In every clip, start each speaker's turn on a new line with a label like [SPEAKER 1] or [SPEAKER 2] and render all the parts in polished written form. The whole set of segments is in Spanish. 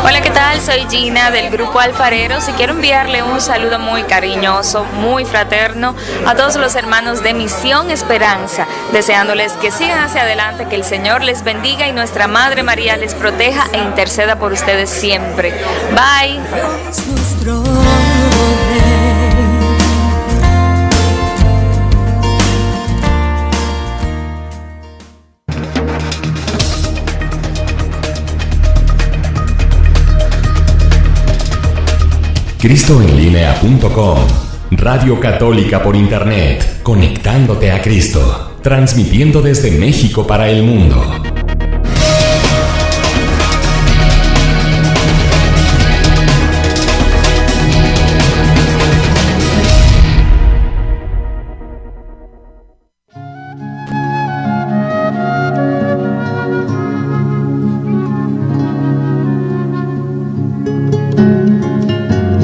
[SPEAKER 1] Hola, ¿qué tal? Soy Gina del Grupo Alfareros y quiero enviarle un saludo muy cariñoso, muy fraterno a todos los hermanos de Misión Esperanza, deseándoles que sigan hacia adelante, que el Señor les bendiga y nuestra Madre María les proteja e interceda por ustedes siempre. Bye.
[SPEAKER 2] cristoenlinea.com, Radio Católica por Internet, conectándote a Cristo, transmitiendo desde México para el mundo.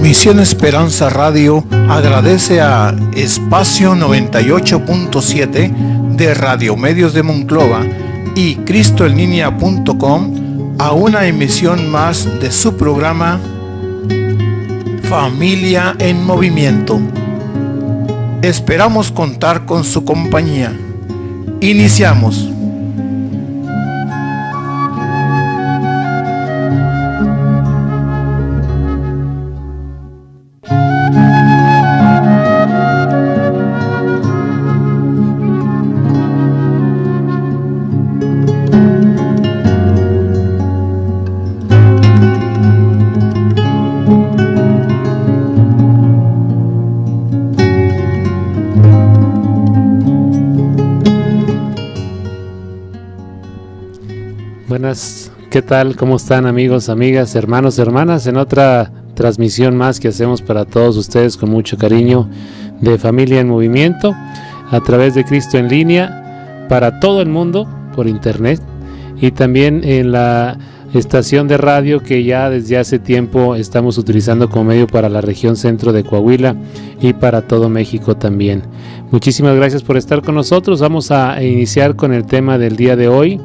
[SPEAKER 3] Misión Esperanza Radio agradece a Espacio 98.7 de Radio Medios de Monclova y cristoenlinea.com a una emisión más de su programa Familia en Movimiento. Esperamos contar con su compañía. Iniciamos.
[SPEAKER 4] Buenas, ¿qué tal? ¿Cómo están, amigos, amigas, hermanos, hermanas? En otra transmisión más que hacemos para todos ustedes con mucho cariño de Familia en Movimiento a través de Cristo en Línea para todo el mundo por internet y también en la estación de radio que ya desde hace tiempo estamos utilizando como medio para la región centro de Coahuila y para todo México también. Muchísimas gracias por estar con nosotros. Vamos a iniciar con el tema del día de hoy.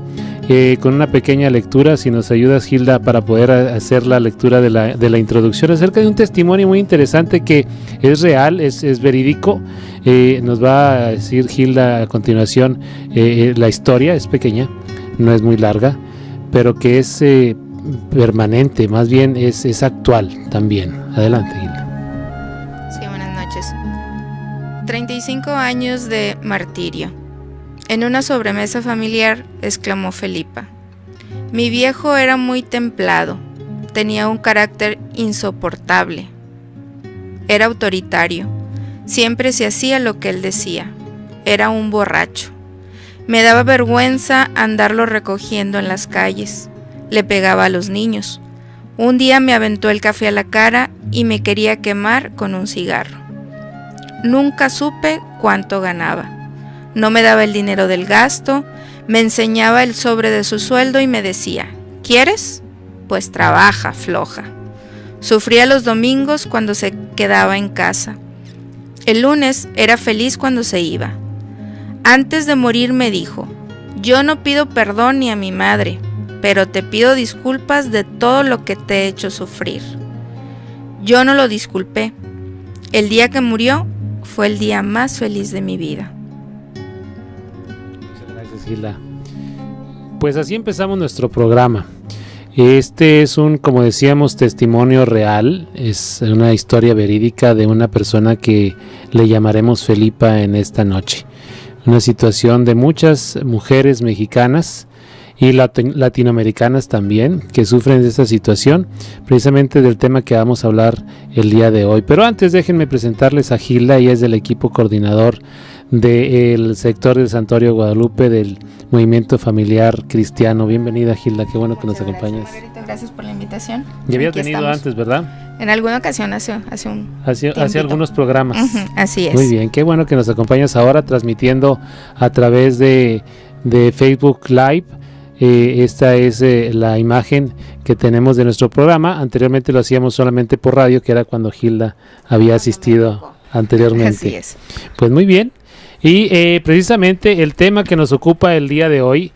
[SPEAKER 4] Con una pequeña lectura, si nos ayudas, Gilda, para poder hacer la lectura de la introducción acerca de un testimonio muy interesante que es real, es verídico. Nos va a decir Gilda a continuación la historia, es pequeña, no es muy larga, pero que es permanente, más bien es actual también. Adelante, Gilda.
[SPEAKER 5] Sí, buenas noches. 35 años de martirio. En una sobremesa familiar, exclamó Felipa. Mi viejo era muy templado, tenía un carácter insoportable. Era autoritario, siempre se hacía lo que él decía. Era un borracho. Me daba vergüenza andarlo recogiendo en las calles. Le pegaba a los niños. Un día me aventó el café a la cara y me quería quemar con un cigarro. Nunca supe cuánto ganaba. No me daba el dinero del gasto, me enseñaba el sobre de su sueldo y me decía, ¿quieres? Pues trabaja, floja. Sufría los domingos cuando se quedaba en casa. El lunes era feliz cuando se iba. Antes de morir me dijo, yo no pido perdón ni a mi madre, pero te pido disculpas de todo lo que te he hecho sufrir. Yo no lo disculpé. El día que murió fue el día más feliz de mi vida.
[SPEAKER 4] Gila. Pues así empezamos nuestro programa. Este es como decíamos, testimonio real, es una historia verídica de una persona que le llamaremos Felipa en esta noche. Una situación de muchas mujeres mexicanas y latinoamericanas también que sufren de esta situación, precisamente del tema que vamos a hablar el día de hoy. Pero antes déjenme presentarles a Gilda, ella es del equipo coordinador del sector del Santuario Guadalupe del Movimiento Familiar Cristiano. Bienvenida, Gilda, qué bueno que nos acompañas.
[SPEAKER 5] Gracias por la invitación.
[SPEAKER 4] Ya había venido antes, ¿verdad?
[SPEAKER 5] En alguna ocasión hace
[SPEAKER 4] algunos programas.
[SPEAKER 5] Así es.
[SPEAKER 4] Muy bien, qué bueno que nos acompañas ahora transmitiendo a través de Facebook Live. Esta es la imagen que tenemos de nuestro programa. Anteriormente lo hacíamos solamente por radio, que era cuando Gilda había asistido anteriormente.
[SPEAKER 5] Así es.
[SPEAKER 4] Pues muy bien. Y precisamente el tema que nos ocupa el día de hoy,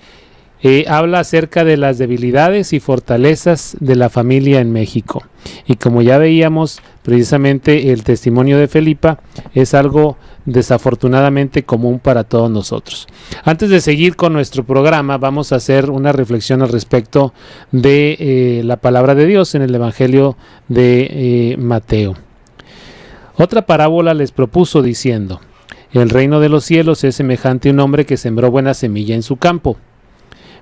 [SPEAKER 4] habla acerca de las debilidades y fortalezas de la familia en México. Y como ya veíamos, precisamente el testimonio de Felipa es algo desafortunadamente común para todos nosotros. Antes de seguir con nuestro programa, vamos a hacer una reflexión al respecto de la palabra de Dios en el Evangelio de Mateo. Otra parábola les propuso diciendo: el reino de los cielos es semejante a un hombre que sembró buena semilla en su campo.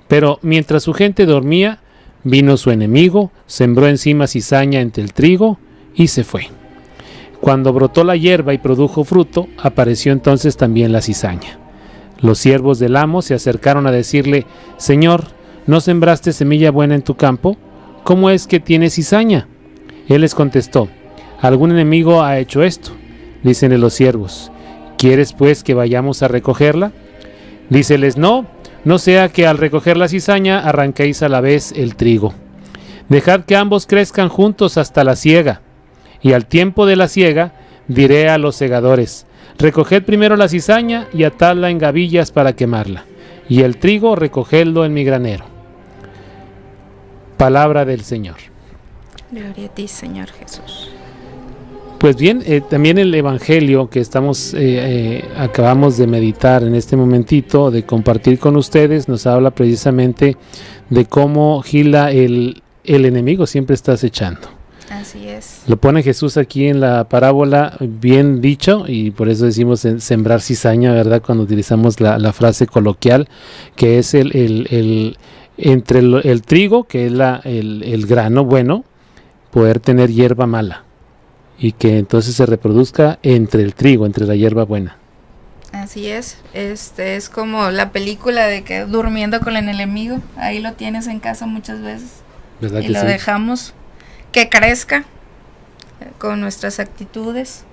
[SPEAKER 4] Pero mientras su gente dormía, vino su enemigo, sembró encima cizaña entre el trigo y se fue. Cuando brotó la hierba y produjo fruto, apareció entonces también la cizaña. Los siervos del amo se acercaron a decirle: Señor, ¿no sembraste semilla buena en tu campo? ¿Cómo es que tiene cizaña? Él les contestó: algún enemigo ha hecho esto. Dícenle los siervos: ¿quieres pues que vayamos a recogerla? Díceles: no sea que al recoger la cizaña arranquéis a la vez el trigo. Dejad que ambos crezcan juntos hasta la siega. Y al tiempo de la siega diré a los segadores: recoged primero la cizaña y atadla en gavillas para quemarla, y el trigo recogedlo en mi granero. Palabra del Señor.
[SPEAKER 5] Gloria a ti, Señor Jesús.
[SPEAKER 4] Pues bien, también el Evangelio que acabamos de meditar en este momentito, de compartir con ustedes, nos habla precisamente de cómo Gila el enemigo siempre está acechando.
[SPEAKER 5] Así es.
[SPEAKER 4] Lo pone Jesús aquí en la parábola bien dicho, y por eso decimos sembrar cizaña, ¿verdad? Cuando utilizamos la frase coloquial, que es entre el trigo, que es el grano bueno, poder tener hierba mala, y que entonces se reproduzca entre el trigo, entre la hierba buena.
[SPEAKER 5] Así es. Es como la película de que durmiendo con el enemigo. Ahí lo tienes en casa muchas veces.
[SPEAKER 4] ¿Verdad
[SPEAKER 5] y
[SPEAKER 4] que
[SPEAKER 5] lo
[SPEAKER 4] sí?
[SPEAKER 5] dejamos que crezca con nuestras actitudes,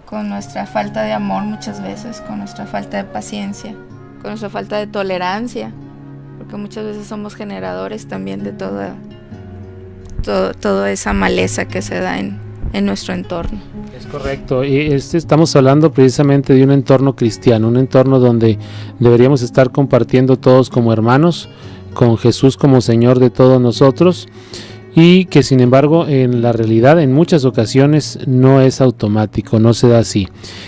[SPEAKER 5] con nuestra falta de amor muchas veces, con nuestra falta de paciencia, con nuestra falta de tolerancia, porque muchas veces somos generadores también de toda esa maleza que se da en nuestro entorno.
[SPEAKER 4] Es correcto, y estamos hablando precisamente de un entorno cristiano, un entorno donde deberíamos estar compartiendo todos como hermanos, con Jesús como Señor de todos nosotros, y que sin embargo en la realidad en muchas ocasiones no es automático, no se da así.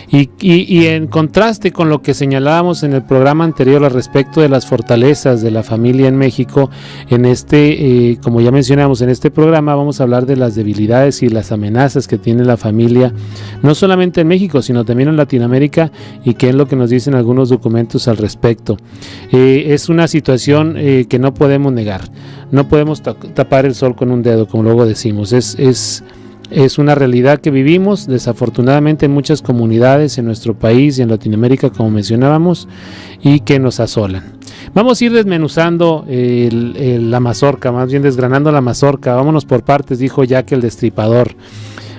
[SPEAKER 4] Y en contraste con lo que señalábamos en el programa anterior al respecto de las fortalezas de la familia en México, en como ya mencionamos en este programa, vamos a hablar de las debilidades y las amenazas que tiene la familia, no solamente en México, sino también en Latinoamérica, y que es lo que nos dicen algunos documentos al respecto. Es una situación que no podemos negar. No podemos tapar el sol con un dedo, como luego decimos. Es una realidad que vivimos, desafortunadamente, en muchas comunidades en nuestro país y en Latinoamérica, como mencionábamos, y que nos asolan. Vamos a ir desmenuzando la mazorca, más bien desgranando la mazorca. Vámonos por partes, dijo Jack el Destripador.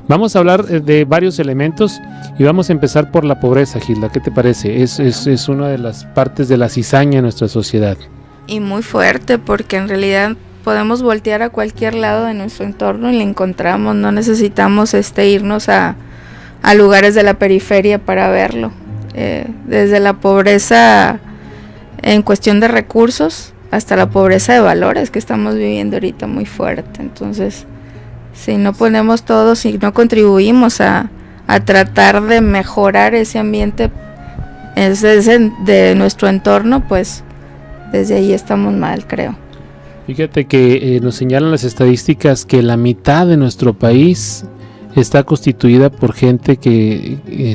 [SPEAKER 4] Vamos a hablar de varios elementos y vamos a empezar por la pobreza, Gilda. ¿Qué te parece? Es una de las partes de la cizaña en nuestra sociedad.
[SPEAKER 5] Y muy fuerte, porque en realidad podemos voltear a cualquier lado de nuestro entorno y le encontramos. No necesitamos irnos a lugares de la periferia para verlo. Desde la pobreza en cuestión de recursos hasta la pobreza de valores que estamos viviendo ahorita muy fuerte. Entonces, si no ponemos todo, si no contribuimos a tratar de mejorar ese ambiente de nuestro entorno, pues desde ahí estamos mal, creo.
[SPEAKER 4] Fíjate que nos señalan las estadísticas que la mitad de nuestro país está constituida por gente que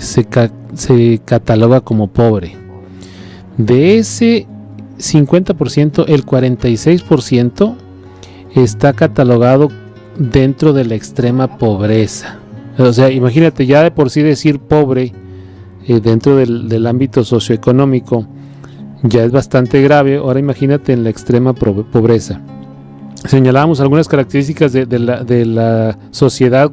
[SPEAKER 4] se cataloga como pobre. De ese 50%, el 46% está catalogado dentro de la extrema pobreza. O sea, imagínate, ya de por sí decir pobre dentro del ámbito socioeconómico ya es bastante grave. Ahora imagínate en la extrema pobreza. Señalábamos algunas características de la sociedad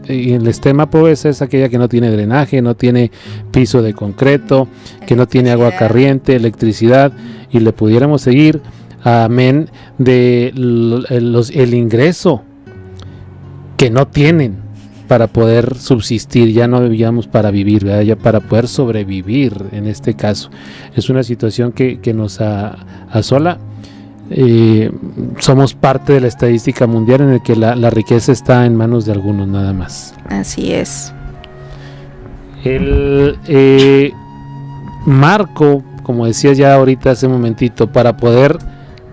[SPEAKER 4] y en la extrema pobreza es aquella que no tiene drenaje, no tiene piso de concreto, que no tiene agua corriente, electricidad, y le pudiéramos seguir, amén, de el ingreso que no tienen para poder subsistir, ya no vivíamos para vivir, ¿verdad? Ya para poder sobrevivir en este caso. Es una situación que nos asola somos parte de la estadística mundial en el que la riqueza está en manos de algunos nada más.
[SPEAKER 5] Así es.
[SPEAKER 4] El marco, como decía ya ahorita hace un momentito, para poder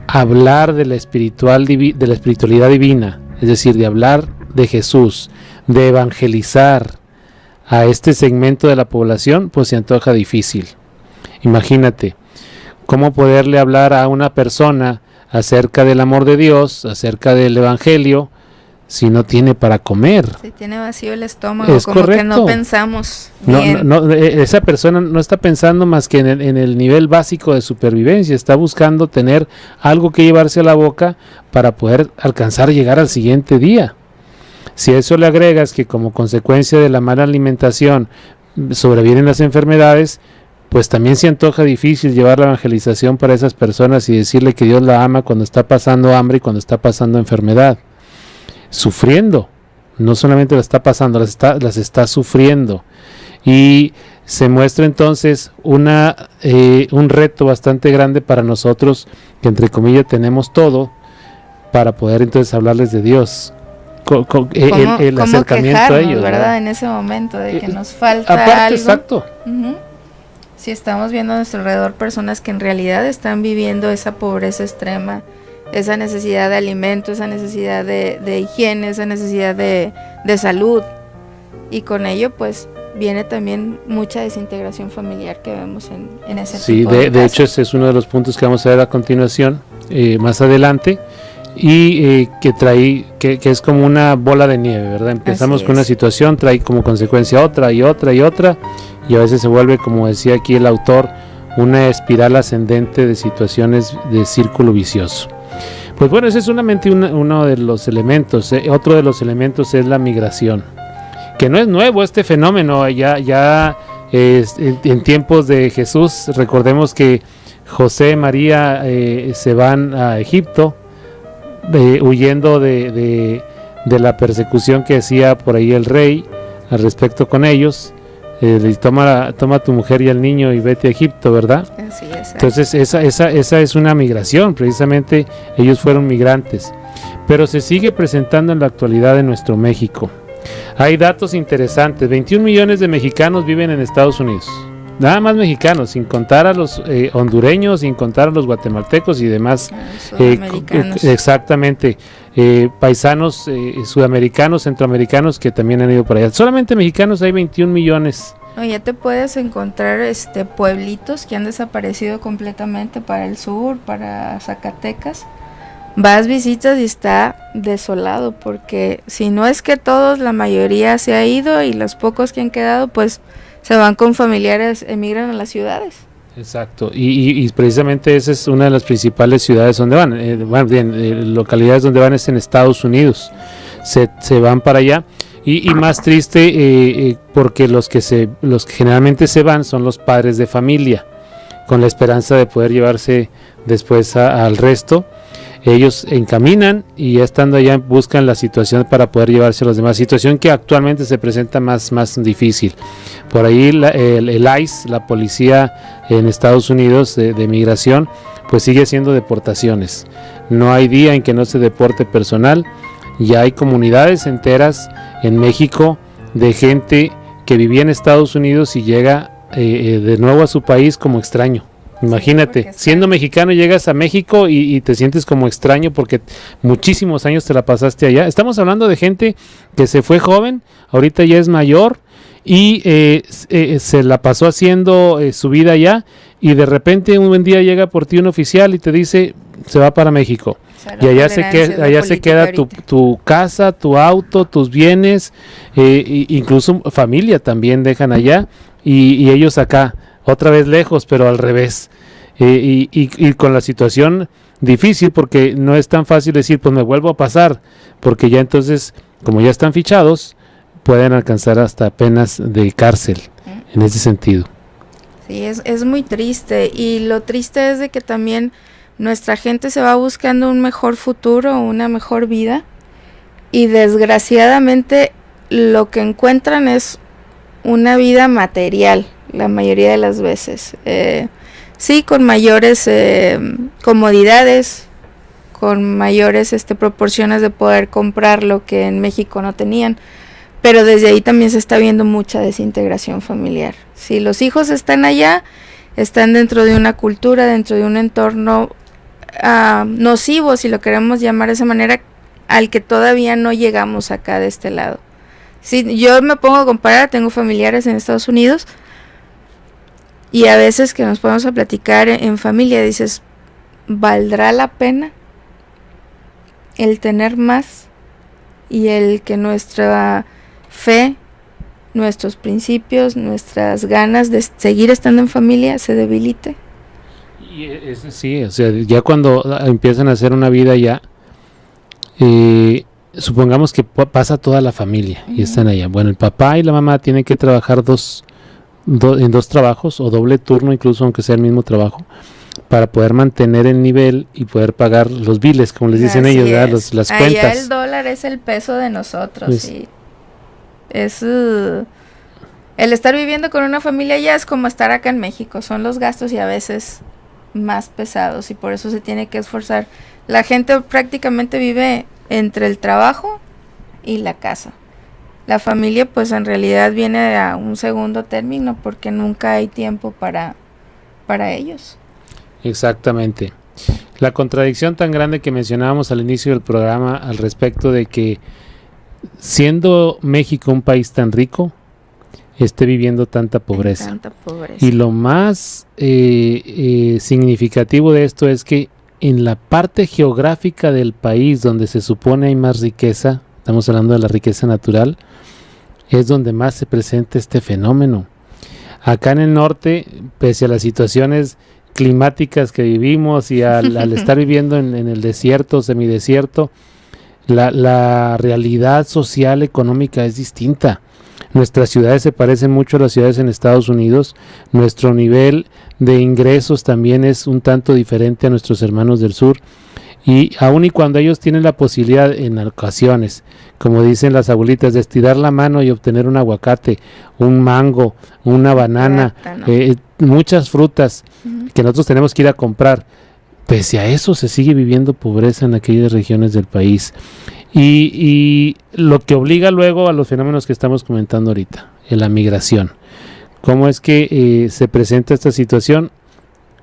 [SPEAKER 4] hablar de la espiritualidad divina, es decir, de hablar de Jesús, de evangelizar a este segmento de la población, pues se antoja difícil. Imagínate, cómo poderle hablar a una persona acerca del amor de Dios, acerca del evangelio, si no tiene para comer.
[SPEAKER 5] Si tiene vacío el estómago,
[SPEAKER 4] es
[SPEAKER 5] como
[SPEAKER 4] correcto.
[SPEAKER 5] que no pensamos bien.
[SPEAKER 4] No, esa persona no está pensando más que en el nivel básico de supervivencia, está buscando tener algo que llevarse a la boca para poder alcanzar a llegar al siguiente día. Si a eso le agregas que como consecuencia de la mala alimentación sobrevienen las enfermedades, pues también se antoja difícil llevar la evangelización para esas personas y decirle que Dios la ama cuando está pasando hambre y cuando está pasando enfermedad, sufriendo. No solamente la está pasando, las está sufriendo. Y se muestra entonces un reto bastante grande para nosotros, que entre comillas tenemos todo, para poder entonces hablarles de Dios. El acercamiento a ellos,
[SPEAKER 5] ¿verdad? En ese momento de que nos falta
[SPEAKER 4] aparte,
[SPEAKER 5] algo.
[SPEAKER 4] Exacto.
[SPEAKER 5] Si estamos viendo a nuestro alrededor personas que en realidad están viviendo esa pobreza extrema, esa necesidad de alimento, esa necesidad de higiene, esa necesidad de salud, y con ello pues viene también mucha desintegración familiar que vemos en ese tipo de casos.
[SPEAKER 4] De hecho ese es uno de los puntos que vamos a ver a continuación, más adelante, y que es como una bola de nieve, ¿verdad? Empezamos con una situación, trae como consecuencia otra y otra y otra, y a veces se vuelve, como decía aquí el autor, una espiral ascendente de situaciones de círculo vicioso. Pues bueno, ese es solamente uno de los elementos. Otro de los elementos es la migración, que no es nuevo este fenómeno, ya en tiempos de Jesús. Recordemos que José y María se van a Egipto, huyendo de la persecución que hacía por ahí el rey al respecto con ellos. Toma tu mujer y al niño y vete a Egipto, ¿verdad?
[SPEAKER 5] Así es.
[SPEAKER 4] Entonces esa es una migración, precisamente ellos fueron migrantes, pero se sigue presentando en la actualidad en nuestro México. Hay datos interesantes: 21 millones de mexicanos viven en Estados Unidos, nada más mexicanos, sin contar a los hondureños, sin contar a los guatemaltecos y demás,
[SPEAKER 5] sudamericanos.
[SPEAKER 4] Exactamente, paisanos sudamericanos, centroamericanos que también han ido para allá. Solamente mexicanos hay 21 millones.
[SPEAKER 5] No, ya te puedes encontrar pueblitos que han desaparecido completamente para el sur, para Zacatecas. Vas, visitas y está desolado, porque si no es que todos, la mayoría se ha ido, y los pocos que han quedado pues se van con familiares, emigran a las ciudades.
[SPEAKER 4] Exacto, y precisamente esa es una de las principales ciudades donde van, localidades donde van es en Estados Unidos, se van para allá, y más triste porque los que generalmente se van son los padres de familia, con la esperanza de poder llevarse después al resto. Ellos encaminan y ya estando allá buscan la situación para poder llevarse a los demás, situación que actualmente se presenta más difícil. Por ahí el ICE, la policía en Estados Unidos de migración, pues sigue haciendo deportaciones. No hay día en que no se deporte personal. Ya hay comunidades enteras en México de gente que vivía en Estados Unidos y llega de nuevo a su país como extraño. Imagínate, siendo mexicano llegas a México y te sientes como extraño porque muchísimos años te la pasaste allá. Estamos hablando de gente que se fue joven, ahorita ya es mayor y se la pasó haciendo su vida allá, y de repente un buen día llega por ti un oficial y te dice se va para México. Y allá se queda tu casa, tu auto, tus bienes, incluso familia también dejan allá, y ellos acá. Otra vez lejos, pero al revés, y con la situación difícil, porque no es tan fácil decir pues me vuelvo a pasar, porque ya entonces, como ya están fichados, pueden alcanzar hasta penas de cárcel en ese sentido.
[SPEAKER 5] Sí, es muy triste, y lo triste es de que también nuestra gente se va buscando un mejor futuro, una mejor vida, y desgraciadamente lo que encuentran es una vida material, la mayoría de las veces. Sí, con mayores comodidades, con mayores proporciones de poder comprar lo que en México no tenían. Pero desde ahí también se está viendo mucha desintegración familiar. Si los hijos están allá, están dentro de una cultura, dentro de un entorno nocivo, si lo queremos llamar de esa manera, al que todavía no llegamos acá de este lado. Si yo me pongo a comparar, tengo familiares en Estados Unidos y a veces que nos ponemos a platicar en familia, dices, ¿valdrá la pena el tener más y el que nuestra fe, nuestros principios, nuestras ganas de seguir estando en familia se debilite?
[SPEAKER 4] Sí, o sea, ya cuando empiezan a hacer una vida ya, supongamos que pasa toda la familia y están allá. Bueno, el papá y la mamá tienen que trabajar en dos trabajos o doble turno, incluso aunque sea el mismo trabajo, para poder mantener el nivel y poder pagar los biles, como les dicen ellos, las
[SPEAKER 5] allá
[SPEAKER 4] cuentas.
[SPEAKER 5] El dólar es el peso de nosotros,
[SPEAKER 4] pues,
[SPEAKER 5] y es el estar viviendo con una familia ya es como estar acá en México, son los gastos y a veces más pesados y por eso se tiene que esforzar. La gente prácticamente vive entre el trabajo y la casa. La familia pues en realidad viene a un segundo término porque nunca hay tiempo para ellos.
[SPEAKER 4] Exactamente. La contradicción tan grande que mencionábamos al inicio del programa al respecto de que siendo México un país tan rico, esté viviendo tanta pobreza. Y lo más significativo de esto es que en la parte geográfica del país donde se supone hay más riqueza, estamos hablando de la riqueza natural, es donde más se presenta este fenómeno. Acá en el norte, pese a las situaciones climáticas que vivimos y al estar viviendo en el desierto, semidesierto, la realidad social, económica es distinta. Nuestras ciudades se parecen mucho a las ciudades en Estados Unidos. Nuestro nivel de ingresos también es un tanto diferente a nuestros hermanos del sur. Y aun y cuando ellos tienen la posibilidad en ocasiones, como dicen las abuelitas, de estirar la mano y obtener un aguacate, un mango, una banana, muchas frutas que nosotros tenemos que ir a comprar, pese a eso se sigue viviendo pobreza en aquellas regiones del país. Y lo que obliga luego a los fenómenos que estamos comentando ahorita, en la migración. ¿Cómo es que se presenta esta situación?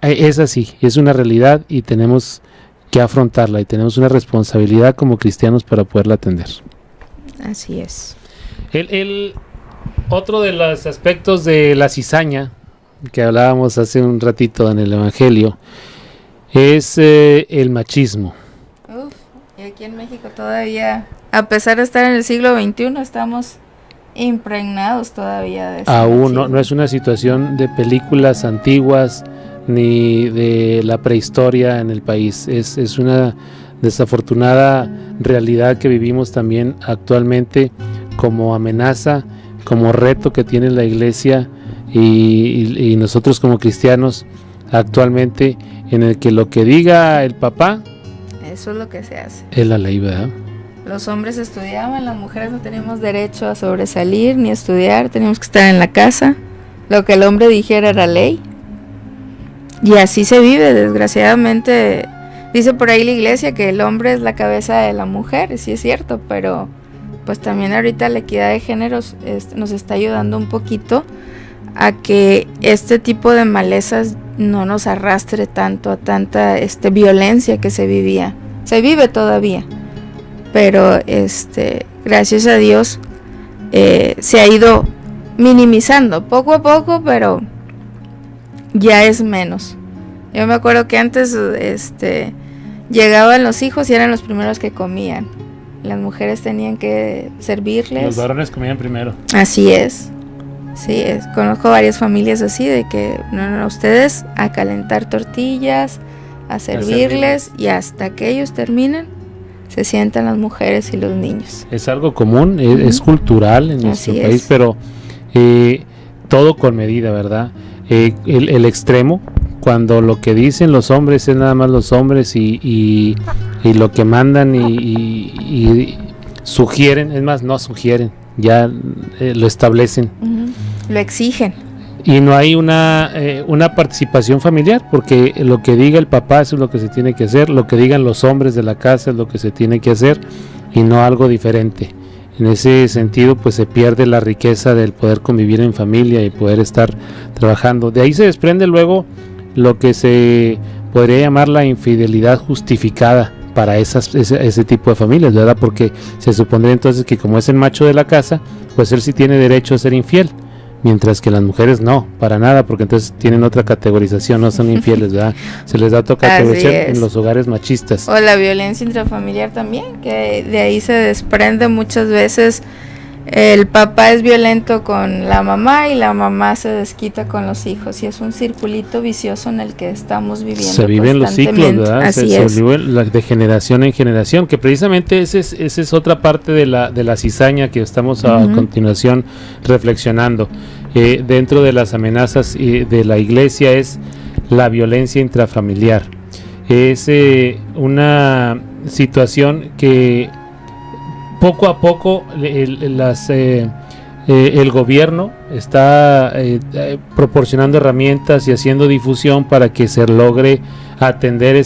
[SPEAKER 4] Es así, es una realidad y tenemos que afrontarla y tenemos una responsabilidad como cristianos para poderla atender.
[SPEAKER 5] Así es.
[SPEAKER 4] El otro de los aspectos de la cizaña que hablábamos hace un ratito en el Evangelio es el machismo.
[SPEAKER 5] Y aquí en México todavía, a pesar de estar en el siglo XXI, estamos impregnados todavía de eso.
[SPEAKER 4] Aún no es una situación de películas antiguas ni de la prehistoria en el país. Es una desafortunada realidad que vivimos también actualmente como amenaza, como reto que tiene la iglesia y nosotros como cristianos actualmente, en el que lo que diga el papá,
[SPEAKER 5] eso es lo que se hace.
[SPEAKER 4] Es la ley, ¿verdad?
[SPEAKER 5] Los hombres estudiaban, las mujeres no teníamos derecho a sobresalir ni a estudiar, teníamos que estar en la casa. Lo que el hombre dijera era ley. Y así se vive, desgraciadamente. Dice por ahí la iglesia que el hombre es la cabeza de la mujer, sí es cierto, pero pues también ahorita la equidad de géneros nos está ayudando un poquito a que este tipo de malezas no nos arrastre tanto a tanta violencia que se vivía. Se vive todavía, pero gracias a Dios se ha ido minimizando poco a poco, pero ya es menos. Yo me acuerdo que antes llegaban los hijos y eran los primeros que comían. Las mujeres tenían que servirles.
[SPEAKER 4] Los varones comían primero.
[SPEAKER 5] Así es. Sí, conozco varias familias así de que no, ustedes a calentar tortillas, a servirles y hasta que ellos terminen se sientan las mujeres y los niños.
[SPEAKER 4] Es algo común, es cultural en nuestro país, pero todo con medida, ¿verdad? El extremo, cuando lo que dicen los hombres es nada más los hombres y lo que mandan y sugieren, es más, no sugieren, ya lo establecen.
[SPEAKER 5] Lo exigen.
[SPEAKER 4] y no hay una participación familiar, porque lo que diga el papá eso es lo que se tiene que hacer, lo que digan los hombres de la casa es lo que se tiene que hacer y no algo diferente. En ese sentido pues se pierde la riqueza del poder convivir en familia y poder estar trabajando. De ahí se desprende luego lo que se podría llamar la infidelidad justificada para ese tipo de familias, ¿verdad? Porque se supondría entonces que como es el macho de la casa, pues él sí tiene derecho a ser infiel, mientras que las mujeres no, para nada, porque entonces tienen otra categorización, no son infieles, ¿verdad? Se les da otra categorización en los hogares machistas.
[SPEAKER 5] O la violencia intrafamiliar también, que de ahí se desprende muchas veces. El papá es violento con la mamá y la mamá se desquita con los hijos, y es un circulito vicioso en el que estamos viviendo.
[SPEAKER 4] Se viven los ciclos, ¿verdad?
[SPEAKER 5] Así
[SPEAKER 4] se vive de generación en generación, que precisamente esa es otra parte de la cizaña que estamos a continuación reflexionando. Dentro de las amenazas de la iglesia es la violencia intrafamiliar. Es una situación que poco a poco el gobierno está proporcionando herramientas y haciendo difusión para que se logre atender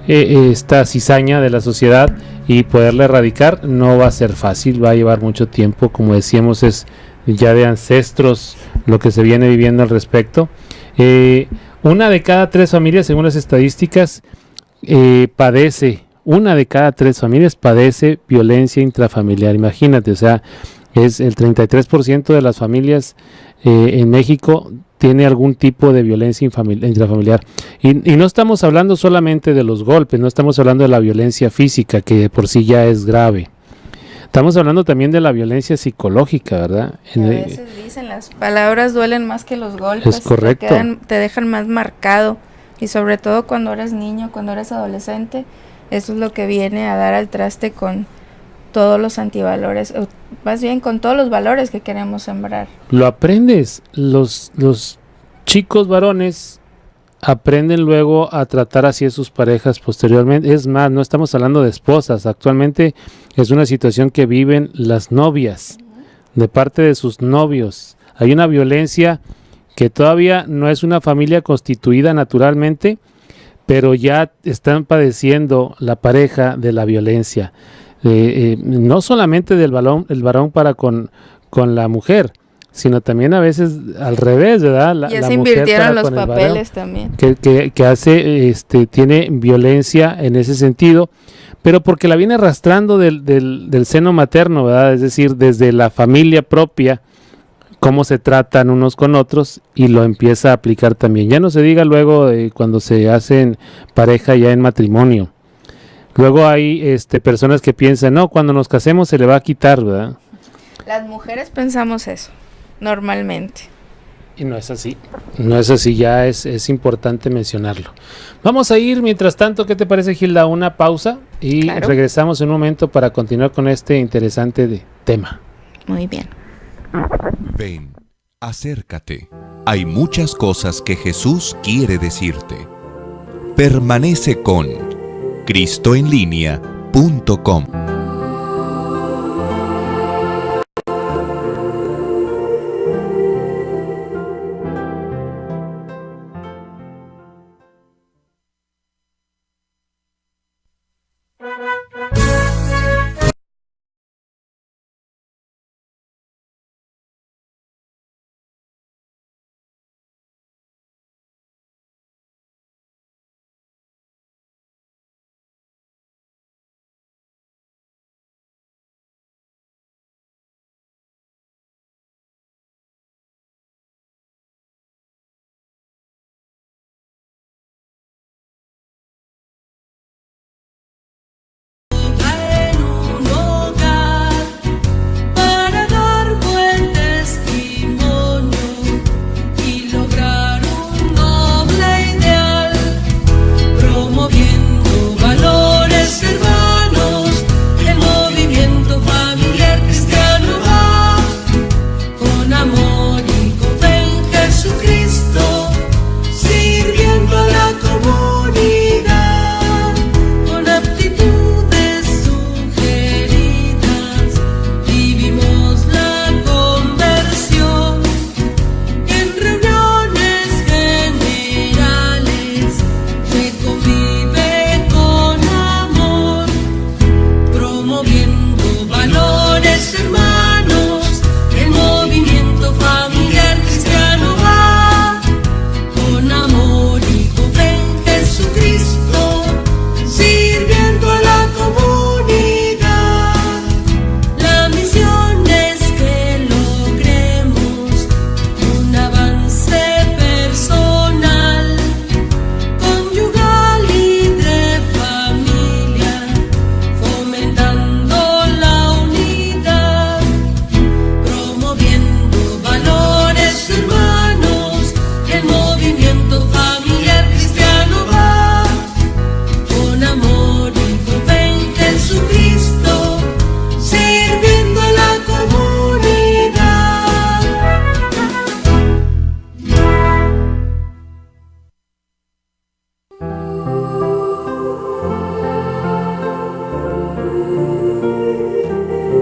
[SPEAKER 4] esta cizaña de la sociedad y poderla erradicar. No va a ser fácil, va a llevar mucho tiempo, como decíamos, es ya de ancestros lo que se viene viviendo al respecto. Una de cada 3 familias, según las estadísticas, una de cada 3 familias padece violencia intrafamiliar. Imagínate, o sea, es el 33% de las familias en México tiene algún tipo de violencia intrafamiliar. Y no estamos hablando solamente de los golpes, no estamos hablando de la violencia física, que de por sí ya es grave. Estamos hablando también de la violencia psicológica, ¿verdad?
[SPEAKER 5] A veces dicen, las palabras duelen más que los golpes.
[SPEAKER 4] Es correcto.
[SPEAKER 5] Te dejan más marcado, y sobre todo cuando eres niño, cuando eres adolescente. Eso es lo que viene a dar al traste con todos los antivalores, o más bien con todos los valores que queremos sembrar.
[SPEAKER 4] Lo aprendes. Los chicos varones aprenden luego a tratar así a sus parejas posteriormente. Es más, no estamos hablando de esposas. Actualmente es una situación que viven las novias de parte de sus novios. Hay una violencia que todavía no es una familia constituida naturalmente, pero ya están padeciendo la pareja de la violencia, no solamente el varón para con la mujer, sino también a veces al revés, ¿verdad?
[SPEAKER 5] Ya se invirtieron los papeles también.
[SPEAKER 4] Que hace, tiene violencia en ese sentido, pero porque la viene arrastrando del seno materno, ¿verdad? Es decir, desde la familia propia, cómo se tratan unos con otros, y lo empieza a aplicar también. Ya no se diga luego cuando se hacen pareja ya en matrimonio. Luego hay personas que piensan, no, cuando nos casemos se le va a quitar, ¿verdad?
[SPEAKER 5] Las mujeres pensamos eso, normalmente.
[SPEAKER 4] Y no es así, ya es importante mencionarlo. Vamos a ir, mientras tanto, ¿qué te parece, Gilda? Una pausa y claro, regresamos en un momento para continuar con este interesante tema.
[SPEAKER 5] Muy bien.
[SPEAKER 2] Ven, acércate. Hay muchas cosas que Jesús quiere decirte. Permanece con cristoenlinea.com.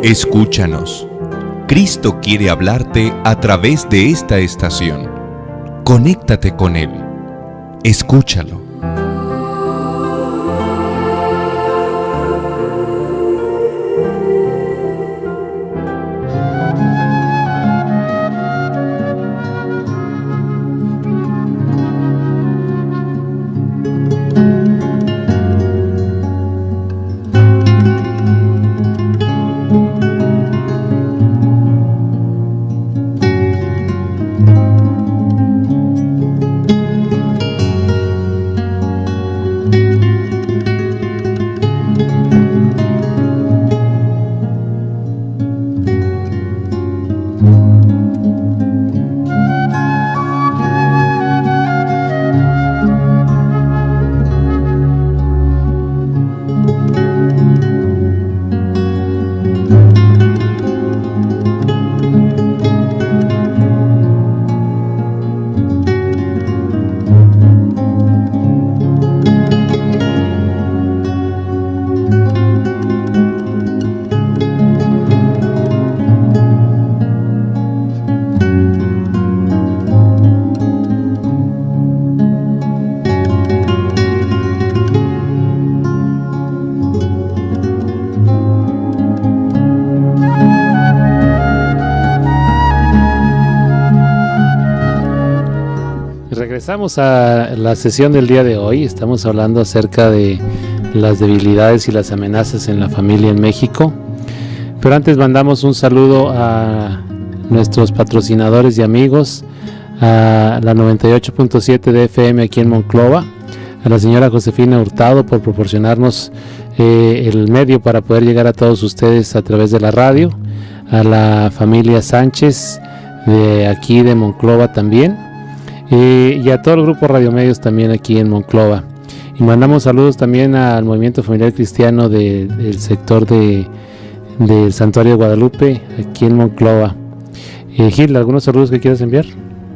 [SPEAKER 6] Escúchanos. Cristo quiere hablarte a través de esta estación. Conéctate con Él. Escúchalo.
[SPEAKER 4] Regresamos a la sesión del día de hoy. Estamos hablando acerca de las debilidades y las amenazas en la familia en México. Pero antes mandamos un saludo a nuestros patrocinadores y amigos, a la 98.7 de FM aquí en Monclova, a la señora Josefina Hurtado por proporcionarnos el medio para poder llegar a todos ustedes a través de la radio, a la familia Sánchez de aquí de Monclova también, y a todo el grupo Radio Medios también aquí en Monclova. Y mandamos saludos también al Movimiento Familiar Cristiano del sector del Santuario de Guadalupe aquí en Monclova. Gil, ¿algunos saludos que quieras enviar?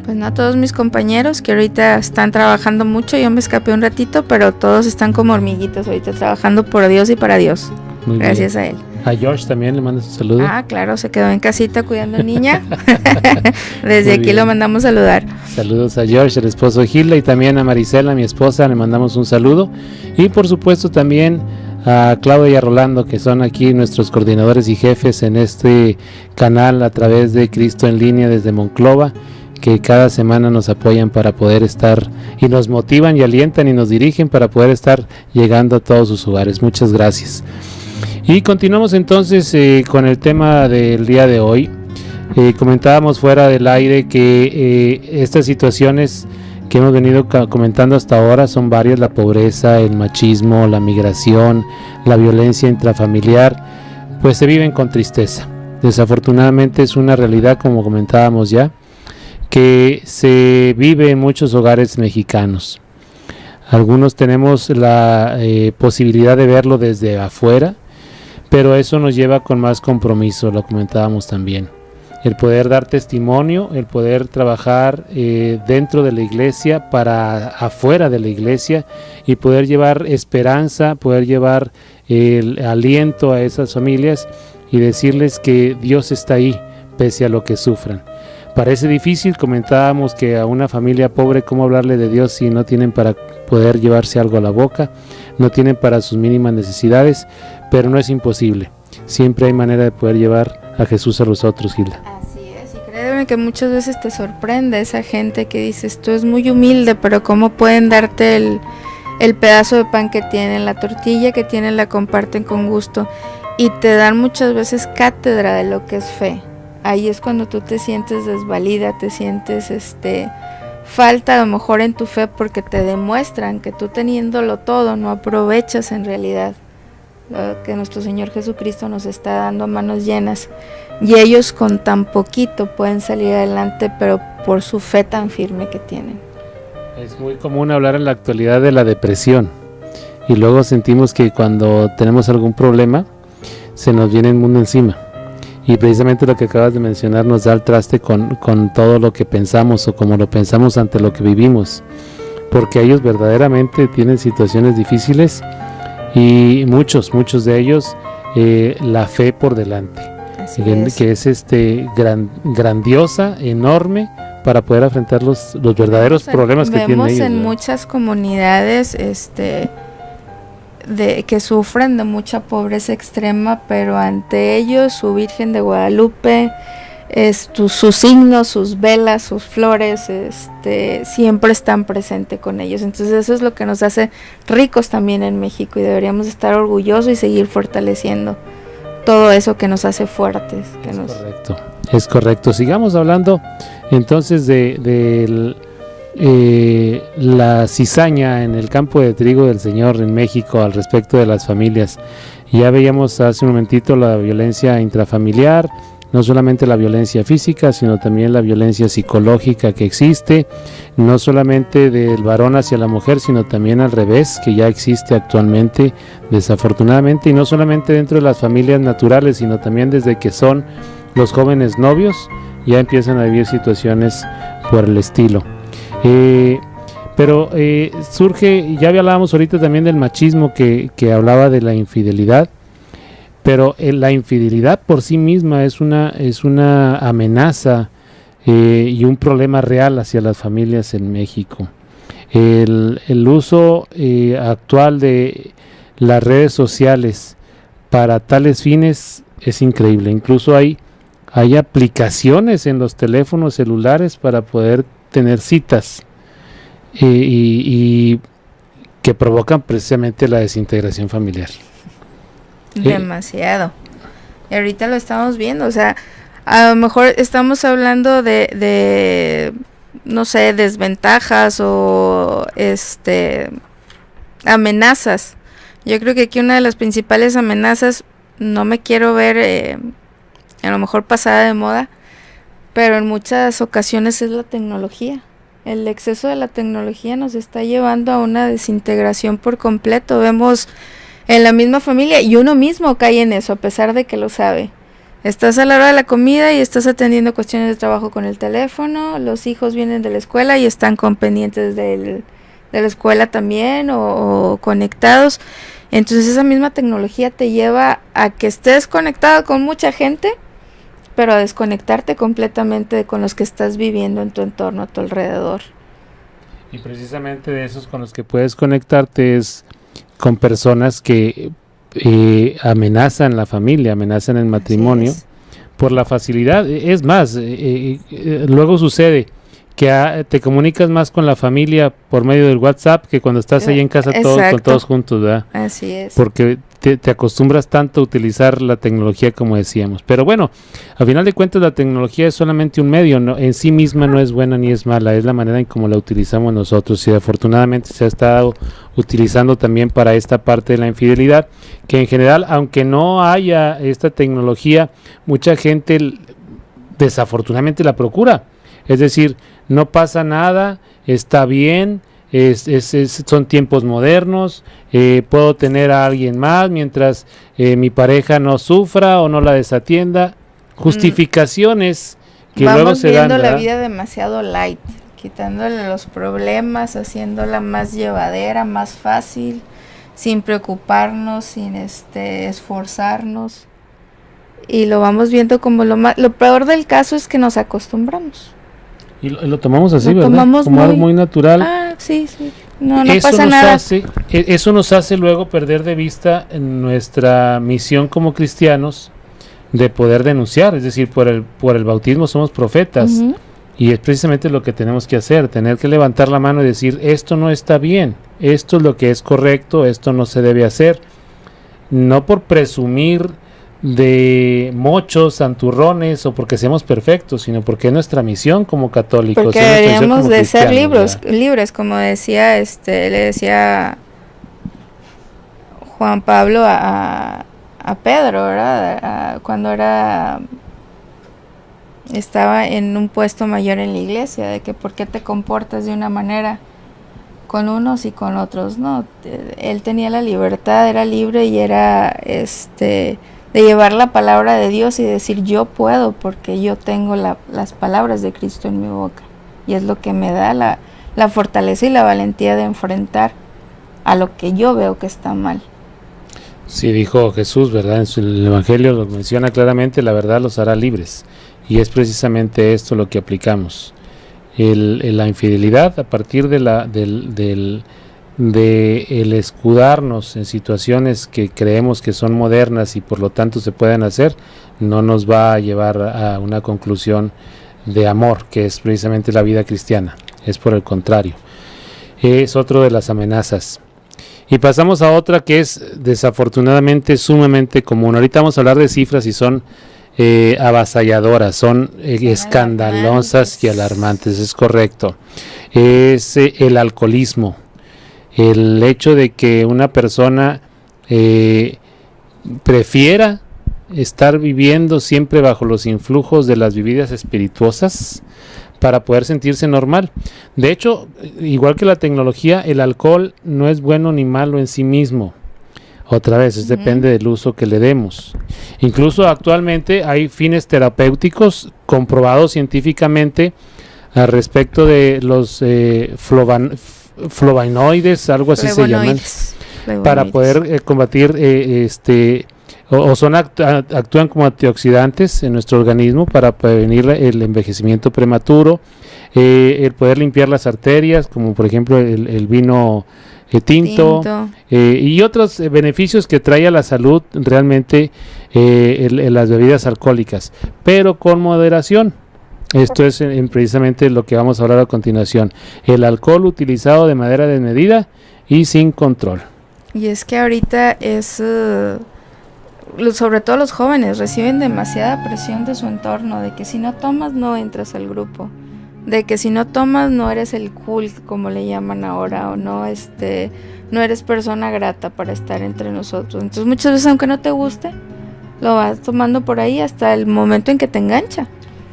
[SPEAKER 5] Pues no a todos mis compañeros que ahorita están trabajando mucho. Yo me escapé un ratito, pero todos están como hormiguitos ahorita trabajando por Dios y para Dios. Muy gracias bien. A él.
[SPEAKER 4] A George también le mandas un saludo.
[SPEAKER 5] Ah, claro, se quedó en casita cuidando niña. Desde aquí lo mandamos saludar.
[SPEAKER 4] Saludos a George, el esposo de Gilda, y también a Marisela, mi esposa, le mandamos un saludo. Y por supuesto también a Claudia y a Rolando, que son aquí nuestros coordinadores y jefes en este canal a través de Cristo en Línea desde Monclova, que cada semana nos apoyan para poder estar, y nos motivan y alientan y nos dirigen para poder estar llegando a todos sus hogares. Muchas gracias. Y continuamos entonces con el tema del día de hoy. Comentábamos fuera del aire que estas situaciones que hemos venido comentando hasta ahora son varias: la pobreza, el machismo, la migración, la violencia intrafamiliar, pues se viven con tristeza. Desafortunadamente es una realidad, como comentábamos ya, que se vive en muchos hogares mexicanos. Algunos tenemos la posibilidad de verlo desde afuera, pero eso nos lleva con más compromiso, lo comentábamos también. El poder dar testimonio, el poder trabajar dentro de la iglesia para afuera de la iglesia y poder llevar esperanza, poder llevar el aliento a esas familias y decirles que Dios está ahí pese a lo que sufran. Parece difícil, comentábamos que a una familia pobre, ¿cómo hablarle de Dios si no tienen para poder llevarse algo a la boca? No tienen para sus mínimas necesidades, pero no es imposible. Siempre hay manera de poder llevar a Jesús a los otros, Gilda.
[SPEAKER 5] Así es, y créeme que muchas veces te sorprende esa gente que dices, tú es muy humilde, pero ¿cómo pueden darte el pedazo de pan que tienen, la tortilla que tienen, la comparten con gusto? Y te dan muchas veces cátedra de lo que es fe. Ahí es cuando tú te sientes desvalida, te sientes falta a lo mejor en tu fe, porque te demuestran que tú teniéndolo todo no aprovechas en realidad lo que nuestro Señor Jesucristo nos está dando a manos llenas, y ellos con tan poquito pueden salir adelante, pero por su fe tan firme que tienen.
[SPEAKER 4] Es muy común hablar en la actualidad de la depresión, y luego sentimos que cuando tenemos algún problema se nos viene el mundo encima. Y precisamente lo que acabas de mencionar nos da el traste con todo lo que pensamos o como lo pensamos ante lo que vivimos, porque ellos verdaderamente tienen situaciones difíciles y muchos de ellos la fe por delante. que es grandiosa, enorme, para poder enfrentar los verdaderos problemas que tienen ellos.
[SPEAKER 5] Vemos en muchas comunidades que sufren de mucha pobreza extrema, pero ante ellos su Virgen de Guadalupe, sus signos, sus velas, sus flores, siempre están presentes con ellos. Entonces eso es lo que nos hace ricos también en México, y deberíamos estar orgullosos y seguir fortaleciendo todo eso que nos hace fuertes.
[SPEAKER 4] Es correcto. Sigamos hablando entonces de la cizaña en el campo de trigo del Señor en México al respecto de las familias. Ya veíamos hace un momentito la violencia intrafamiliar, no solamente la violencia física, sino también la violencia psicológica que existe, no solamente del varón hacia la mujer, sino también al revés, que ya existe actualmente, desafortunadamente, y no solamente dentro de las familias naturales, sino también desde que son los jóvenes novios, ya empiezan a vivir situaciones por el estilo. Pero surge, ya hablábamos ahorita también del machismo que hablaba de la infidelidad, pero la infidelidad por sí misma es una amenaza y un problema real hacia las familias en México. El uso actual de las redes sociales para tales fines es increíble. Incluso hay aplicaciones en los teléfonos celulares para poder tener citas y que provocan precisamente la desintegración familiar.
[SPEAKER 5] Demasiado. Y ahorita lo estamos viendo, o sea, a lo mejor estamos hablando de no sé, desventajas o amenazas. Yo creo que aquí una de las principales amenazas, no me quiero ver a lo mejor pasada de moda, pero en muchas ocasiones es la tecnología. El exceso de la tecnología nos está llevando a una desintegración por completo. Vemos en la misma familia, y uno mismo cae en eso a pesar de que lo sabe. Estás a la hora de la comida y estás atendiendo cuestiones de trabajo con el teléfono, los hijos vienen de la escuela y están con pendientes de la escuela también o conectados. Entonces esa misma tecnología te lleva a que estés conectado con mucha gente, pero a desconectarte completamente con los que estás viviendo en tu entorno, a tu alrededor.
[SPEAKER 4] Y precisamente de esos con los que puedes conectarte es con personas que amenazan la familia, amenazan el matrimonio por la facilidad. Es más, luego sucede que te comunicas más con la familia por medio del WhatsApp que cuando estás ahí en casa con todos juntos, ¿verdad?
[SPEAKER 5] Así es.
[SPEAKER 4] Porque te acostumbras tanto a utilizar la tecnología como decíamos. Pero bueno, al final de cuentas la tecnología es solamente un medio, ¿no? En sí misma no es buena ni es mala, es la manera en cómo la utilizamos nosotros, y afortunadamente se ha estado utilizando también para esta parte de la infidelidad, que en general, aunque no haya esta tecnología, mucha gente desafortunadamente la procura. Es decir, no pasa nada, está bien, son tiempos modernos, puedo tener a alguien más mientras mi pareja no sufra o no la desatienda. Justificaciones que luego se dan.
[SPEAKER 5] Vamos viendo la vida demasiado light, quitándole los problemas, haciéndola más llevadera, más fácil, sin preocuparnos, sin esforzarnos. Y lo vamos viendo como lo peor del caso es que nos acostumbramos.
[SPEAKER 4] Y lo tomamos así, ¿verdad? Como algo muy natural.
[SPEAKER 5] Ah, sí. No pasa nada.
[SPEAKER 4] Eso nos hace luego perder de vista nuestra misión como cristianos de poder denunciar. Es decir, por el bautismo somos profetas. Uh-huh. Y es precisamente lo que tenemos que hacer, tener que levantar la mano y decir, esto no está bien, esto es lo que es correcto, esto no se debe hacer. No por presumir de mochos, santurrones o porque seamos perfectos, sino porque es nuestra misión como católicos.
[SPEAKER 5] Porque deberíamos de ser libres, como decía, le decía Juan Pablo a Pedro, ¿verdad? Cuando estaba en un puesto mayor en la iglesia, de que por qué te comportas de una manera con unos y con otros, no. Él tenía la libertad, era libre y era de llevar la palabra de Dios y decir yo puedo porque yo tengo las palabras de Cristo en mi boca, y es lo que me da la fortaleza y la valentía de enfrentar a lo que yo veo que está mal.
[SPEAKER 4] Sí, dijo Jesús, ¿verdad? El Evangelio lo menciona claramente, la verdad los hará libres. Y es precisamente esto lo que aplicamos. La infidelidad, a partir de el escudarnos en situaciones que creemos que son modernas y por lo tanto se pueden hacer, no nos va a llevar a una conclusión de amor, que es precisamente la vida cristiana. Es por el contrario. Es otro de las amenazas. Y pasamos a otra que es desafortunadamente sumamente común. Ahorita vamos a hablar de cifras y son avasalladoras, son escandalosas y alarmantes, es correcto. Es el alcoholismo, el hecho de que una persona prefiera estar viviendo siempre bajo los influjos de las bebidas espirituosas para poder sentirse normal. De hecho, igual que la tecnología, el alcohol no es bueno ni malo en sí mismo. Otra vez, depende del uso que le demos. Incluso actualmente hay fines terapéuticos comprobados científicamente al respecto de los flavonoides, algo así se llaman, para poder combatir actúan como antioxidantes en nuestro organismo para prevenir el envejecimiento prematuro, el poder limpiar las arterias, como por ejemplo el vino tinto. Y otros beneficios que trae a la salud realmente las bebidas alcohólicas, pero con moderación. Esto es precisamente lo que vamos a hablar a continuación. El alcohol utilizado de manera desmedida y sin control.
[SPEAKER 5] Y es que ahorita es... sobre todo los jóvenes reciben demasiada presión de su entorno, de que si no tomas no entras al grupo, de que si no tomas no eres el cool, como le llaman ahora, o no eres persona grata para estar entre nosotros. Entonces muchas veces, aunque no te guste, lo vas tomando por ahí hasta el momento en que te engancha.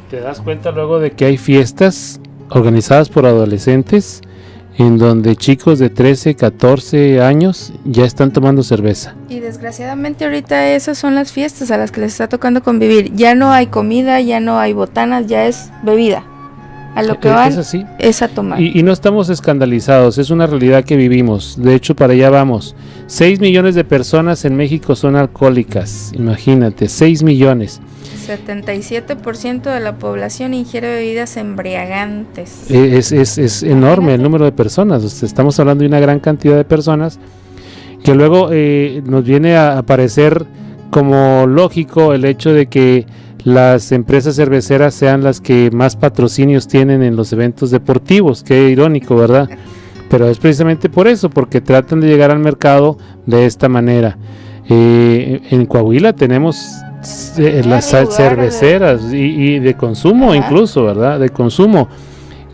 [SPEAKER 4] Te das cuenta luego de que hay fiestas organizadas por adolescentes en donde chicos de 13, 14 años ya están tomando cerveza. Y
[SPEAKER 5] desgraciadamente ahorita esas son las fiestas a las que les está tocando convivir. Ya no hay comida, ya no hay botanas, ya es bebida. A lo que van es a tomar.
[SPEAKER 4] Y no estamos escandalizados, es una realidad que vivimos. De hecho, para allá vamos. 6 millones de personas en México son alcohólicas. Imagínate, 6 millones.
[SPEAKER 5] 77% de la población ingiere bebidas embriagantes.
[SPEAKER 4] Es enorme el número de personas. Estamos hablando de una gran cantidad de personas que luego nos viene a parecer como lógico el hecho de que las empresas cerveceras sean las que más patrocinios tienen en los eventos deportivos. Qué irónico, ¿verdad? Pero es precisamente por eso, porque tratan de llegar al mercado de esta manera. En Coahuila tenemos las cerveceras y de consumo. Ajá. Incluso, ¿verdad? De consumo.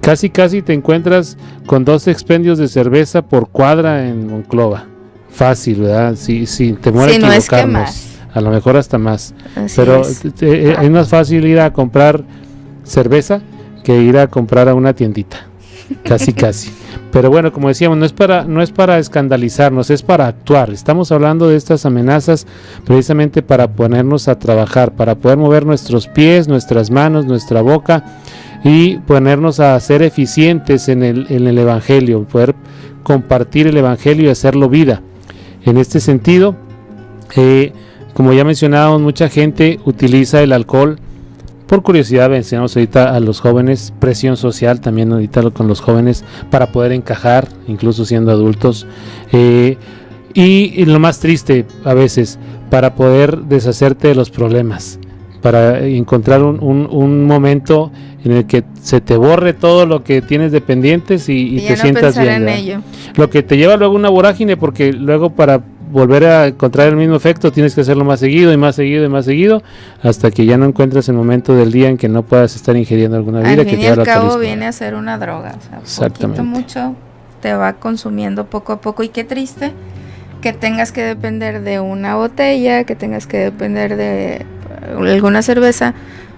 [SPEAKER 4] Casi te encuentras con 2 expendios de cerveza por cuadra en Monclova. Fácil, ¿verdad? Si te muere equivocarnos. A lo mejor hasta más. Así pero es más fácil ir a comprar cerveza que ir a comprar a una tiendita. Casi. Pero bueno, como decíamos, no es para escandalizarnos, es para actuar. Estamos hablando de estas amenazas precisamente para ponernos a trabajar, para poder mover nuestros pies, nuestras manos, nuestra boca y ponernos a ser eficientes en el Evangelio, poder compartir el Evangelio y hacerlo vida. En este sentido, como ya mencionábamos, mucha gente utiliza el alcohol por curiosidad. Mencionamos ahorita a los jóvenes, presión social también ahorita con los jóvenes para poder encajar, incluso siendo adultos, y lo más triste a veces, para poder deshacerte de los problemas, para encontrar un momento en el que se te borre todo lo que tienes de pendientes y te sientas bien. En ello. Lo que te lleva luego a una vorágine, porque luego para volver a encontrar el mismo efecto tienes que hacerlo más seguido y más seguido hasta que ya no encuentres el momento del día en que no puedas estar ingiriendo alguna bebida que te da la alcoholismo. Al fin y al cabo viene
[SPEAKER 5] a ser una droga, o sea, poquito mucho te va consumiendo poco a poco, y qué triste que tengas que depender de una botella, que tengas que depender de alguna cerveza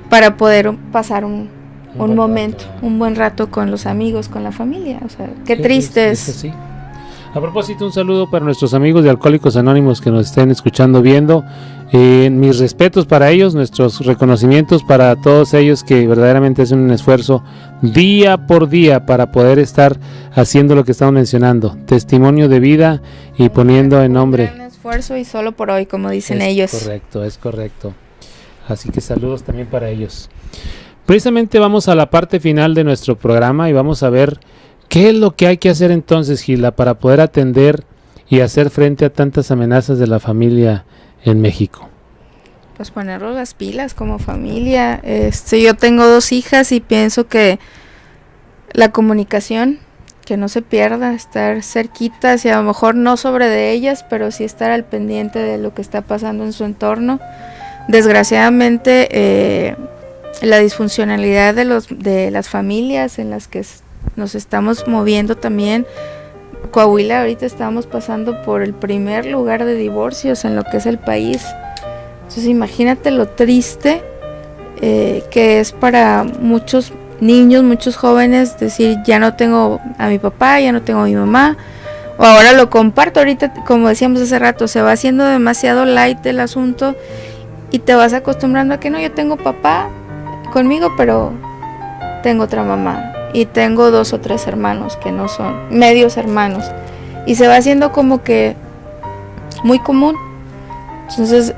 [SPEAKER 5] para poder pasar un momento, un buen rato con los amigos, con la familia. O sea, qué triste es.
[SPEAKER 4] Así. A propósito, un saludo para nuestros amigos de Alcohólicos Anónimos que nos estén escuchando, viendo. Mis respetos para ellos, nuestros reconocimientos para todos ellos que verdaderamente hacen un esfuerzo día por día para poder estar haciendo lo que estamos mencionando, testimonio de vida y poniendo en nombre
[SPEAKER 5] refuerzo y solo por hoy, como dicen ellos.
[SPEAKER 4] Es correcto. Así que saludos también para ellos. Precisamente vamos a la parte final de nuestro programa y vamos a ver qué es lo que hay que hacer entonces, Gilda, para poder atender y hacer frente a tantas amenazas de la familia en México.
[SPEAKER 5] Pues ponernos las pilas como familia. Yo tengo 2 hijas y pienso que la comunicación, que no se pierda, estar cerquitas y a lo mejor no sobre de ellas, pero sí estar al pendiente de lo que está pasando en su entorno. Desgraciadamente, la disfuncionalidad de las familias en las que nos estamos moviendo también. Coahuila ahorita estamos pasando por el primer lugar de divorcios en lo que es el país. Entonces imagínate lo triste que es para muchos niños, muchos jóvenes, decir ya no tengo a mi papá, ya no tengo a mi mamá, o ahora lo comparto. Ahorita, como decíamos hace rato, se va haciendo demasiado light el asunto y te vas acostumbrando a que no, yo tengo papá conmigo, pero tengo otra mamá y tengo 2 o 3 hermanos que no son medios hermanos, y se va haciendo como que muy común. Entonces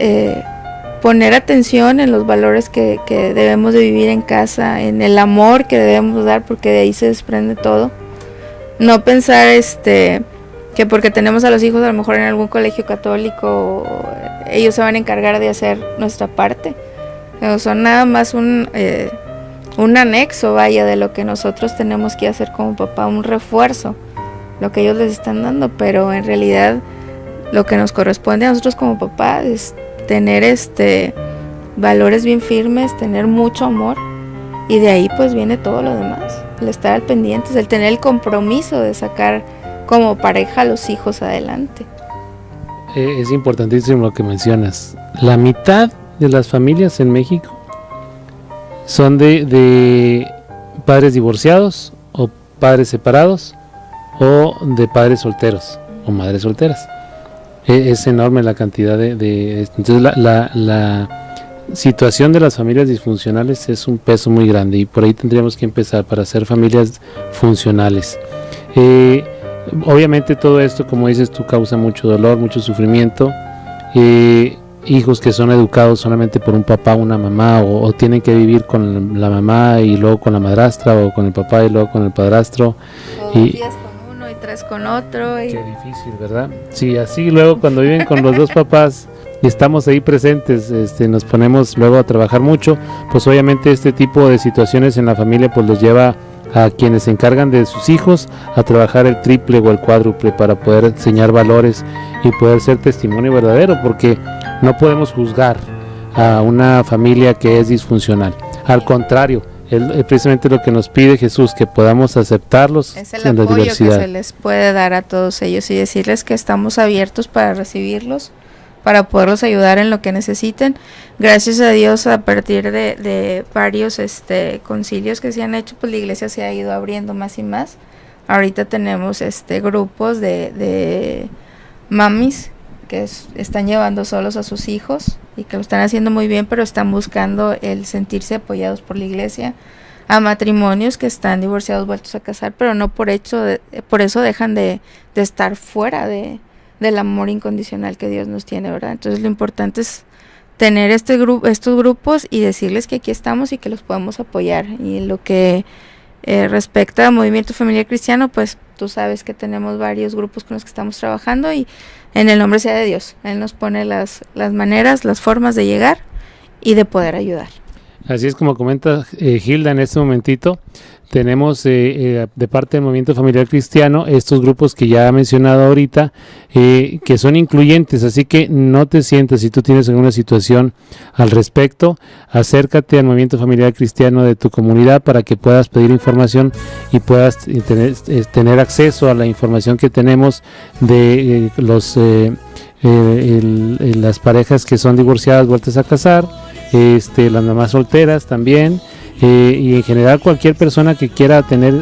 [SPEAKER 5] poner atención en los valores que debemos de vivir en casa, en el amor que debemos dar, porque de ahí se desprende todo. No pensar que porque tenemos a los hijos a lo mejor en algún colegio católico, ellos se van a encargar de hacer nuestra parte. Son nada más un anexo, vaya, de lo que nosotros tenemos que hacer como papá, un refuerzo, lo que ellos les están dando, pero en realidad lo que nos corresponde a nosotros como papá es tener valores bien firmes, tener mucho amor, y de ahí pues viene todo lo demás, el estar al pendiente, el tener el compromiso de sacar como pareja a los hijos adelante.
[SPEAKER 4] Es importantísimo lo que mencionas. La mitad de las familias en México son de padres divorciados o padres separados o de padres solteros o madres solteras. Es enorme la cantidad de entonces la situación de las familias disfuncionales es un peso muy grande, y por ahí tendríamos que empezar para hacer familias funcionales. Obviamente todo esto, como dices tú, causa mucho dolor, mucho sufrimiento. Hijos que son educados solamente por un papá o una mamá, o tienen que vivir con la mamá y luego con la madrastra, o con el papá y luego con el padrastro.
[SPEAKER 5] Todos los días con uno y 3 con otro.
[SPEAKER 4] Qué difícil, ¿verdad? Sí, así luego cuando viven con los 2 papás y estamos ahí presentes, nos ponemos luego a trabajar mucho, pues obviamente este tipo de situaciones en la familia pues los lleva a quienes se encargan de sus hijos a trabajar el triple o el cuádruple para poder enseñar valores y poder ser testimonio verdadero, porque no podemos juzgar a una familia que es disfuncional. Al contrario, es precisamente lo que nos pide Jesús, que podamos aceptarlos
[SPEAKER 5] en la diversidad. Es
[SPEAKER 4] el
[SPEAKER 5] el apoyo que se les puede dar a todos ellos y decirles que estamos abiertos para recibirlos, para poderlos ayudar en lo que necesiten. Gracias a Dios, a partir de varios concilios que se han hecho, pues la iglesia se ha ido abriendo más y más. Ahorita tenemos grupos de mamis que están llevando solos a sus hijos y que lo están haciendo muy bien, pero están buscando el sentirse apoyados por la iglesia. A matrimonios que están divorciados, vueltos a casar, pero no por eso dejan de estar fuera del amor incondicional que Dios nos tiene, ¿verdad? Entonces lo importante es tener estos grupos y decirles que aquí estamos y que los podemos apoyar. Y lo que respecta al Movimiento Familiar Cristiano, pues tú sabes que tenemos varios grupos con los que estamos trabajando, y en el nombre sea de Dios, Él nos pone las maneras, las formas de llegar y de poder ayudar.
[SPEAKER 4] Así es como comenta Gilda en este momentito. Tenemos de parte del Movimiento Familiar Cristiano estos grupos que ya ha mencionado ahorita, que son incluyentes, así que no te sientas, si tú tienes alguna situación al respecto, acércate al Movimiento Familiar Cristiano de tu comunidad para que puedas pedir información y puedas tener acceso a la información que tenemos de las parejas que son divorciadas, vueltas a casar, las mamás solteras también. Y en general cualquier persona que quiera tener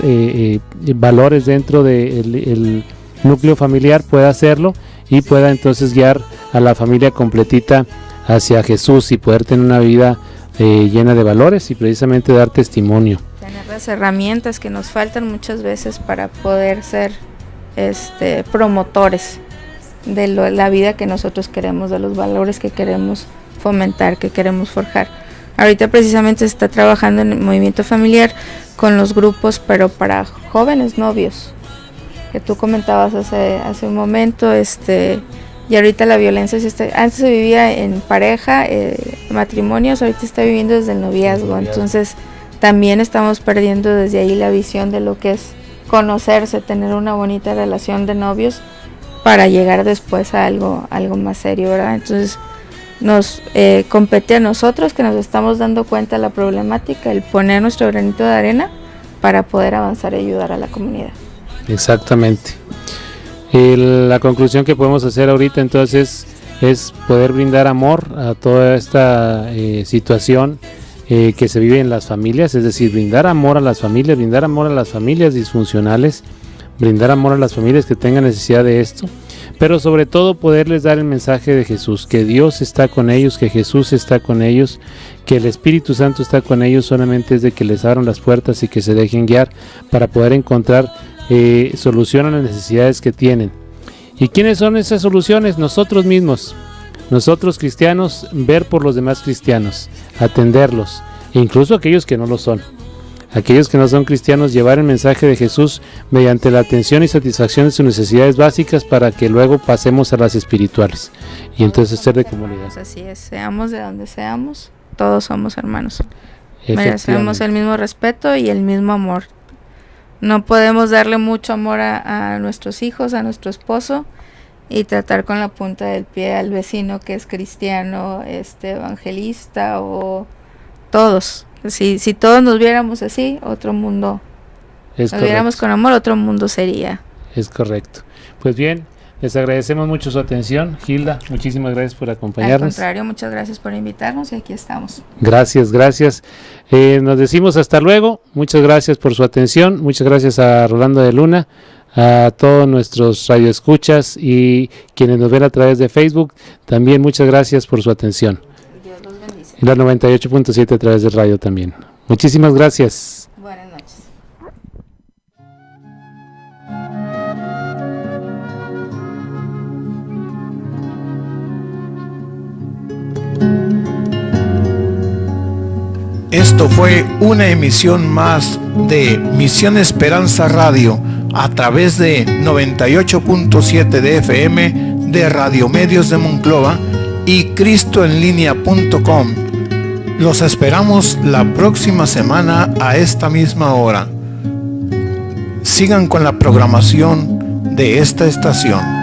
[SPEAKER 4] valores dentro del núcleo familiar pueda hacerlo y pueda entonces guiar a la familia completita hacia Jesús y poder tener una vida llena de valores y precisamente dar testimonio.
[SPEAKER 5] Tener las herramientas que nos faltan muchas veces para poder ser promotores la vida que nosotros queremos, de los valores que queremos fomentar, que queremos forjar. Ahorita precisamente se está trabajando en el movimiento familiar con los grupos, pero para jóvenes novios, que tú comentabas hace un momento, y ahorita la violencia antes se vivía en pareja, matrimonios, ahorita está viviendo desde el noviazgo, entonces también estamos perdiendo desde ahí la visión de lo que es conocerse, tener una bonita relación de novios para llegar después a algo más serio, ¿verdad? Entonces nos compete a nosotros, que nos estamos dando cuenta de la problemática, el poner nuestro granito de arena para poder avanzar y ayudar a la comunidad.
[SPEAKER 4] Exactamente. La conclusión que podemos hacer ahorita entonces es poder brindar amor a toda esta situación que se vive en las familias, es decir, brindar amor a las familias disfuncionales, brindar amor a las familias que tengan necesidad de esto, pero sobre todo poderles dar el mensaje de Jesús, que Dios está con ellos, que Jesús está con ellos, que el Espíritu Santo está con ellos, solamente es de que les abran las puertas y que se dejen guiar para poder encontrar solución a las necesidades que tienen. ¿Y quiénes son esas soluciones? Nosotros mismos, nosotros cristianos, ver por los demás cristianos, atenderlos, e incluso aquellos que no lo son. Aquellos que no son cristianos, llevar el mensaje de Jesús mediante la atención y satisfacción de sus necesidades básicas para que luego pasemos a las espirituales y entonces ser de comunidad.
[SPEAKER 5] Así es, seamos de donde seamos, todos somos hermanos. Merecemos el mismo respeto y el mismo amor. No podemos darle mucho amor a nuestros hijos, a nuestro esposo, y tratar con la punta del pie al vecino que es cristiano, evangelista, o todos. Si todos nos viéramos así, otro mundo. Nos viéramos con amor, otro mundo sería.
[SPEAKER 4] Es correcto. Pues bien, les agradecemos mucho su atención. Gilda, muchísimas gracias por acompañarnos.
[SPEAKER 5] Al contrario, muchas gracias por invitarnos y aquí estamos.
[SPEAKER 4] Gracias. Nos decimos hasta luego. Muchas gracias por su atención. Muchas gracias a Rolando de Luna, a todos nuestros radioescuchas y quienes nos ven a través de Facebook. También muchas gracias por su atención.
[SPEAKER 5] Dios los bendice.
[SPEAKER 4] Y la 98.7 a través de radio también. Muchísimas gracias.
[SPEAKER 5] Buenas noches.
[SPEAKER 3] Esto fue una emisión más de Misión Esperanza Radio a través de 98.7 de FM de Radio Medios de Monclova y cristoenlinea.com. Los esperamos la próxima semana a esta misma hora. Sigan con la programación de esta estación.